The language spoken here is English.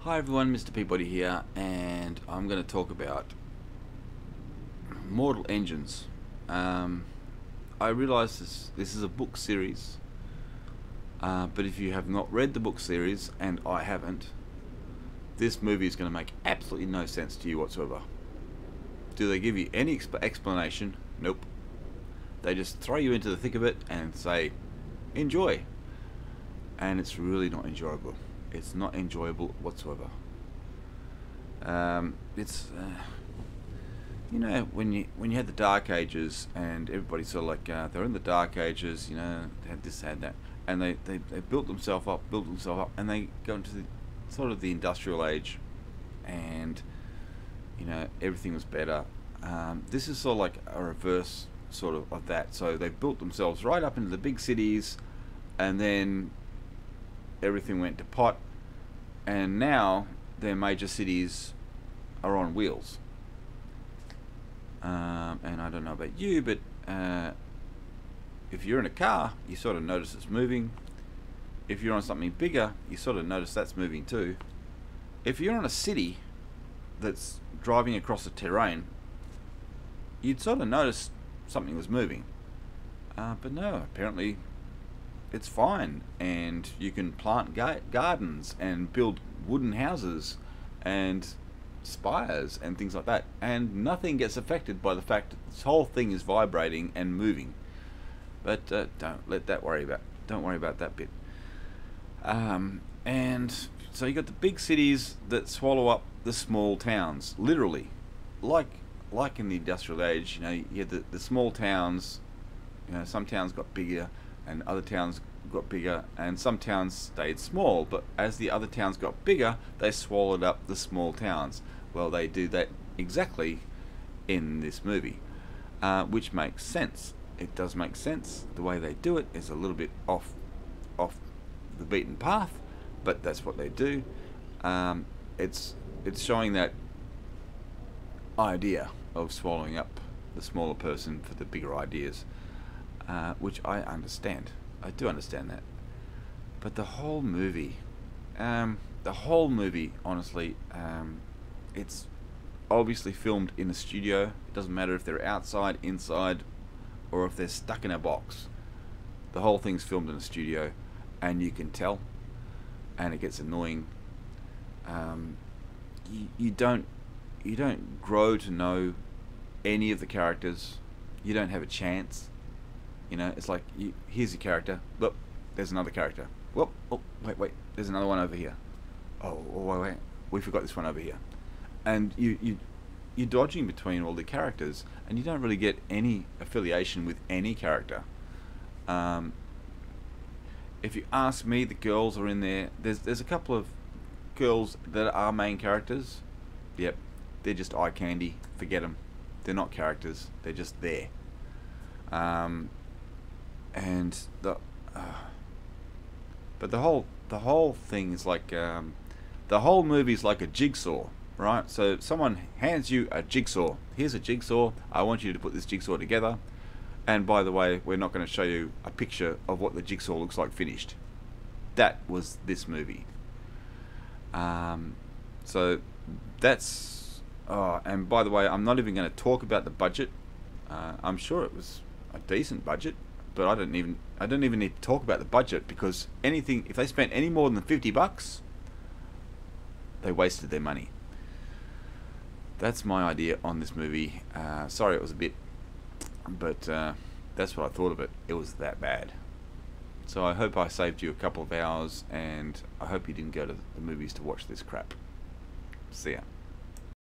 Hi everyone, Mr. Peabody here, and I'm going to talk about Mortal Engines. I realise this is a book series, but if you have not read the book series, and I haven't, this movie is going to make absolutely no sense to you whatsoever. Do they give you any explanation? Nope. They just throw you into the thick of it and say, enjoy. And it's really not enjoyable. It's not enjoyable whatsoever. It's when you had the Dark Ages and everybody sort of like they're in the Dark Ages, they had this, had that, and they built themselves up, and they go into sort of the Industrial Age, and everything was better. This is sort of like a reverse sort of that. So they built themselves right up into the big cities, and then everything went to pot, and now their major cities are on wheels. And I don't know about you, but if you're in a car, you sort of notice it's moving. If you're on something bigger, you sort of notice that's moving too. If you're on a city that's driving across the terrain, you'd sort of notice something was moving. But no, apparently it's fine, and you can plant gardens and build wooden houses and spires and things like that, and nothing gets affected by the fact that this whole thing is vibrating and moving. But don't worry about that bit. And so you got the big cities that swallow up the small towns, literally, like in the Industrial Age. You had the small towns. Some towns got bigger and other towns got bigger, and some towns stayed small, but as the other towns got bigger, they swallowed up the small towns. Well, they do that exactly in this movie, which makes sense. It does make sense. The way they do it is a little bit off the beaten path, but that's what they do. It's showing that idea of swallowing up the smaller person for the bigger ideas, which I understand. I do understand that. But the whole movie, honestly, it's obviously filmed in a studio. It doesn't matter if they're outside, inside, or if they're stuck in a box. The whole thing's filmed in a studio, and you can tell, and it gets annoying. You don't grow to know any of the characters. You don't have a chance. It's like, here's your character. Look, there's another character. Whoop, oh, wait, there's another one over here. Oh, wait, we forgot this one over here. And you're dodging between all the characters, and you don't really get any affiliation with any character. If you ask me, the girls are in there. There's a couple of girls that are main characters. Yep, they're just eye candy. Forget them. They're not characters. They're just there. But the whole thing is like, the whole movie's like a jigsaw, right? So someone hands you a jigsaw. Here's a jigsaw. I want you to put this jigsaw together. And by the way, we're not going to show you a picture of what the jigsaw looks like finished. That was this movie. So that's. And by the way, I'm not even going to talk about the budget. I'm sure it was a decent budget, but I don't even need to talk about the budget, because if they spent any more than $50, they wasted their money. That's my idea on this movie. Sorry it was a bit, but that's what I thought of it. It was that bad. So I hope I saved you a couple of hours, and I hope you didn't go to the movies to watch this crap. See ya.